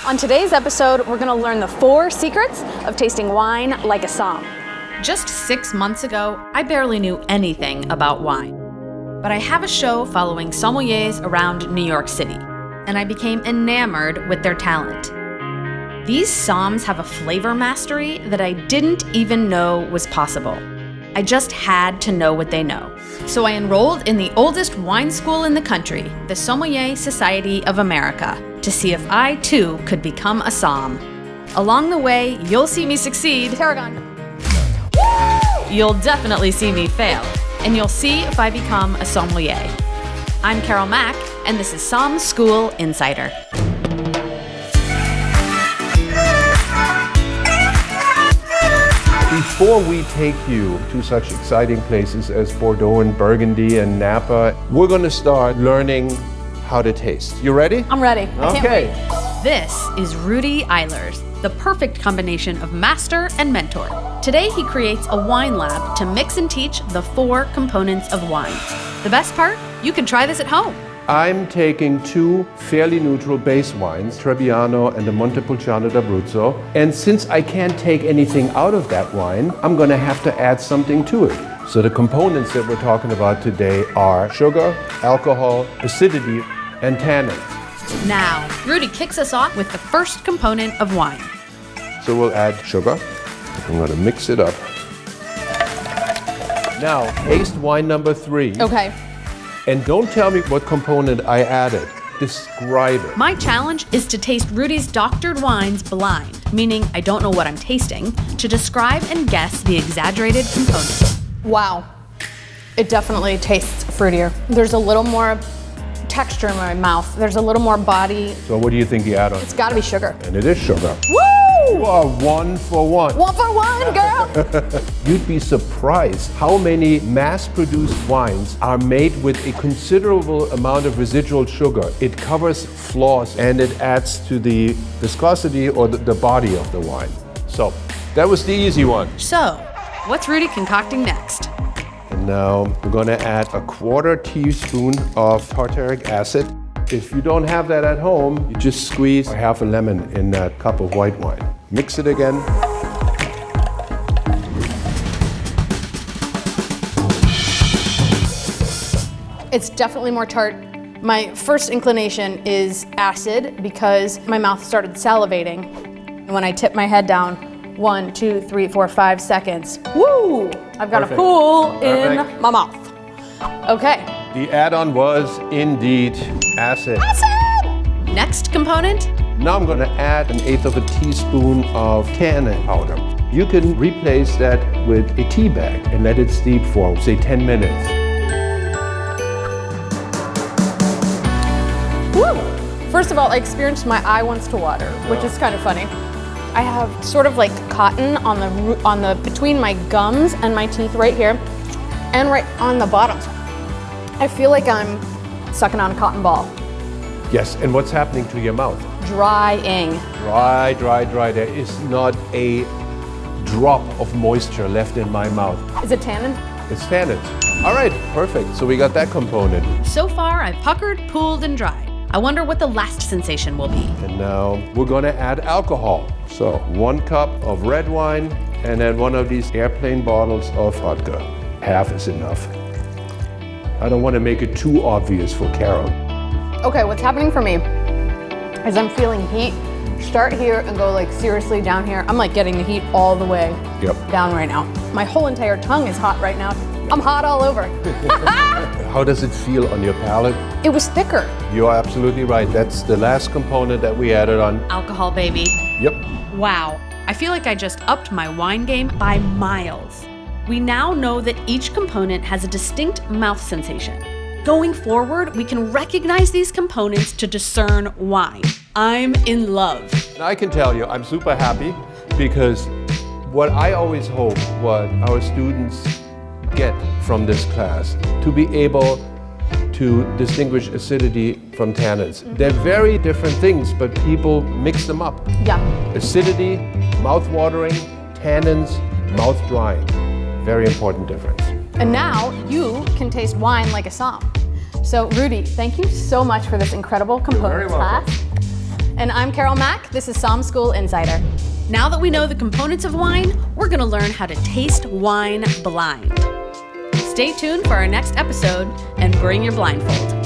On today's episode, we're going to learn the 4 secrets of tasting wine like a somm. Just 6 months ago, I barely knew anything about wine. But I have a show following sommeliers around New York City, and I became enamored with their talent. These somms have a flavor mastery that I didn't even know was possible. I just had to know what they know. So I enrolled in the oldest wine school in the country, the Sommelier Society of America, to see if I too could become a somm. Along the way, you'll see me succeed. Tarragon. You'll definitely see me fail, and you'll see if I become a sommelier. I'm Carole Mac, and this is Somm School Insider. Before we take you to such exciting places as Bordeaux and Burgundy and Napa, we're going to start learning how to taste. You ready? I'm ready. I can't wait. This is Rüdi Eilers, the perfect combination of master and mentor. Today he creates a wine lab to mix and teach the 4 components of wine. The best part? You can try this at home. I'm taking 2 fairly neutral base wines, Trebbiano and the Montepulciano d'Abruzzo. And since I can't take anything out of that wine, I'm going to have to add something to it. So the components that we're talking about today are sugar, alcohol, acidity, and tannins. Now, Rüdi kicks us off with the first component of wine. So we'll add sugar. I'm going to mix it up. Now, taste wine number 3. Okay. And don't tell me what component I added. Describe it. My challenge is to taste Rüdi's doctored wines blind, meaning I don't know what I'm tasting, to describe and guess the exaggerated components. Wow. It definitely tastes fruitier. There's a little more texture in my mouth. There's a little more body. So what do you think you add on? It's got to be sugar. And it is sugar. Woo! You are 1 for 1. 1 for 1, girl! You'd be surprised how many mass-produced wines are made with a considerable amount of residual sugar. It covers flaws and it adds to the viscosity or the body of the wine. So that was the easy one. So, what's Rüdi concocting next? And now we're going to add a 1/4 teaspoon of tartaric acid. If you don't have that at home, you just squeeze half a lemon in that cup of white wine. Mix it again. It's definitely more tart. My first inclination is acid because my mouth started salivating. And when I tip my head down, 1, 2, 3, 4, 5 seconds, woo! I've got a pool in my mouth. Okay. The add-on was indeed acid. Acid! Next component? Now I'm going to add 1/8 of a teaspoon of tannin powder. You can replace that with a tea bag and let it steep for, say, 10 minutes. Woo! First of all, I experienced my eye wants to water, which is kind of funny. I have sort of like cotton on the between my gums and my teeth right here, and right on the bottom. I feel like I'm sucking on a cotton ball. Yes, and what's happening to your mouth? Drying. Dry, dry, dry. There is not a drop of moisture left in my mouth. Is it tannin? It's tannins. All right, perfect. So we got that component. So far, I've puckered, pooled, and dried. I wonder what the last sensation will be. And now we're going to add alcohol. So 1 cup of red wine and then 1 of these airplane bottles of vodka. Half is enough. I don't want to make it too obvious for Carole. Okay, what's happening for me is I'm feeling heat start here and go like seriously down here. I'm like getting the heat all the way down right now. My whole entire tongue is hot right now. I'm hot all over. How does it feel on your palate? It was thicker. You are absolutely right. That's the last component that we added on. Alcohol, baby. Yep. Wow, I feel like I just upped my wine game by miles. We now know that each component has a distinct mouth sensation. Going forward, we can recognize these components to discern wine. I'm in love. And I can tell you, I'm super happy because what I always hope what our students get from this class, to be able to distinguish acidity from tannins. They're very different things, but people mix them up. Yeah. Acidity, mouth-watering, tannins, mouth-drying. Very important difference. And now you can taste wine like a somm. So Rüdi, thank you so much for this incredible component class. And I'm Carole Mac. This is Somm School Insider. Now that we know the components of wine, we're going to learn how to taste wine blind. Stay tuned for our next episode and bring your blindfold.